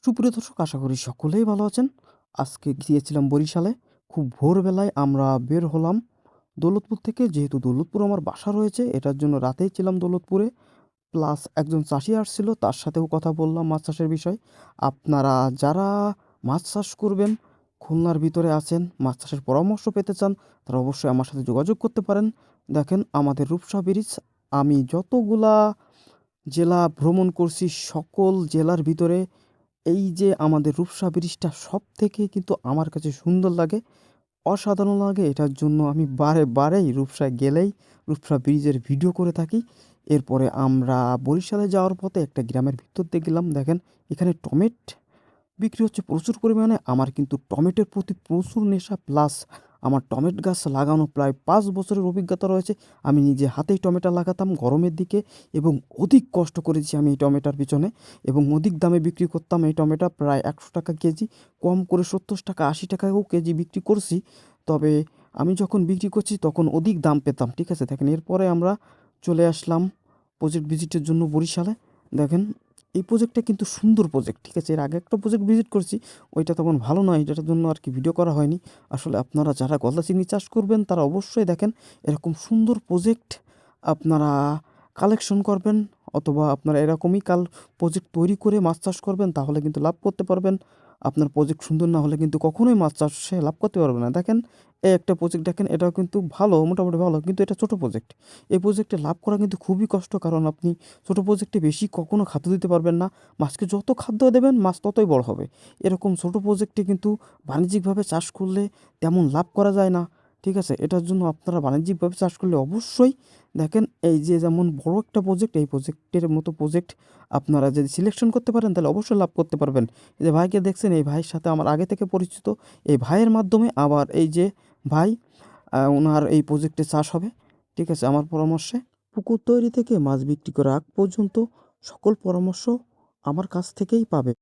সুপ্রিয় দর্শক, আশা করি সকলেই ভালো আছেন। আজকে গিয়েছিলাম বরিশালে। খুব ভোরবেলায় আমরা বের হলাম দৌলতপুর থেকে। যেহেতু দৌলতপুর আমার বাসা রয়েছে, এটার জন্য রাতেই ছিলাম দৌলতপুরে। প্লাস একজন চাষি আসছিল, তার সাথেও কথা বললাম মাছ চাষের বিষয়। আপনারা যারা মাছ চাষ করবেন, খুলনার ভিতরে আছেন, মাছ চাষের পরামর্শ পেতে চান, তারা অবশ্যই আমার সাথে যোগাযোগ করতে পারেন। দেখেন আমাদের রূপসা ব্রিজ, আমি যতগুলা জেলা ভ্রমণ করছি সকল জেলার ভিতরে এই যে আমাদের রূপসা ব্রিজটা সবথেকে কিন্তু আমার কাছে সুন্দর লাগে, অসাধারণ লাগে। এটার জন্য আমি বারে বারেই রূপসায় গেলেই রূপসা ব্রিজের ভিডিও করে থাকি। এরপরে আমরা বরিশালে যাওয়ার পথে একটা গ্রামের ভিতর দিয়ে গেলাম। দেখেন এখানে টমেট বিক্রি হচ্ছে প্রচুর পরিমাণে। আমার কিন্তু টমেটোর প্রতি প্রচুর নেশা, প্লাস আমার টমেটো গাছ লাগানো প্রায় 5 বছরের অভিজ্ঞতা রয়েছে। আমি নিজে হাতেই টমেটো লাগাতাম গরমের দিকে, এবং অধিক কষ্ট করেছি আমি এই টমেটোর পিছনে, এবং অধিক দামে বিক্রি করতাম এই টমেটো। প্রায় 100 টাকা কেজি, কম করে 70 টাকা 80 টাকাও কেজি বিক্রি করছি। তবে আমি যখন বিক্রি করছি তখন অধিক দাম পেতাম, ঠিক আছে। দেখেন এরপরে আমরা চলে আসলাম প্রজেক্ট ভিজিটের জন্য বরিশালে। দেখেন এই প্রজেক্টটা কিন্তু সুন্দর প্রজেক্ট, ঠিক আছে। এর আগে একটা প্রজেক্ট ভিজিট করছি, ওইটা তখন ভালো নয়, এটার জন্য আর কি ভিডিও করা হয়নি। আসলে আপনারা যারা গলদা চিংড়ি চাষ করবেন তারা অবশ্যই দেখেন এরকম সুন্দর প্রজেক্ট আপনারা কালেকশন করবেন, অথবা আপনারা এরকমই প্রজেক্ট তৈরি করে মাছ চাষ করবেন, তাহলে কিন্তু লাভ করতে পারবেন। আপনার প্রজেক্ট সুন্দর না হলে কিন্তু কখনোই মাছ চাষে লাভ করতে পারবেন না। দেখেন এই একটা প্রজেক্ট দেখেন, এটাও কিন্তু ভালো, মোটামুটি ভালো, কিন্তু এটা ছোট প্রজেক্ট। এই প্রজেক্টে লাভ করা কিন্তু খুবই কষ্ট, কারণ আপনি ছোট প্রজেক্টে বেশি কখনো খাদ্য দিতে পারবেন না। মাছকে যত খাদ্য দেবেন মাছ ততই বড় হবে। এরকম ছোট প্রজেক্টে কিন্তু বাণিজ্যিকভাবে চাষ করলে তেমন লাভ করা যায় না, ঠিক আছে। এটার জন্য আপনারা বাণিজ্যিকভাবে চাষ করলে অবশ্যই দেখেন এই যে যেমন বড় একটা প্রজেক্ট, এই প্রজেক্টের মতো প্রজেক্ট আপনারা যদি সিলেকশন করতে পারেন তাহলে অবশ্যই লাভ করতে পারবেন। এই যে ভাইকে দেখছেন, এই ভাইয়ের সাথে আমার আগে থেকে পরিচিত। এই ভাইয়ের মাধ্যমে আবার এই যে ভাই, ওনার এই প্রজেক্টে চাষ হবে, ঠিক আছে, আমার পরামর্শে। পুকুর তৈরি থেকে মাছ বিক্রি করা আগ পর্যন্ত সকল পরামর্শ আমার কাছ থেকেই পাবে।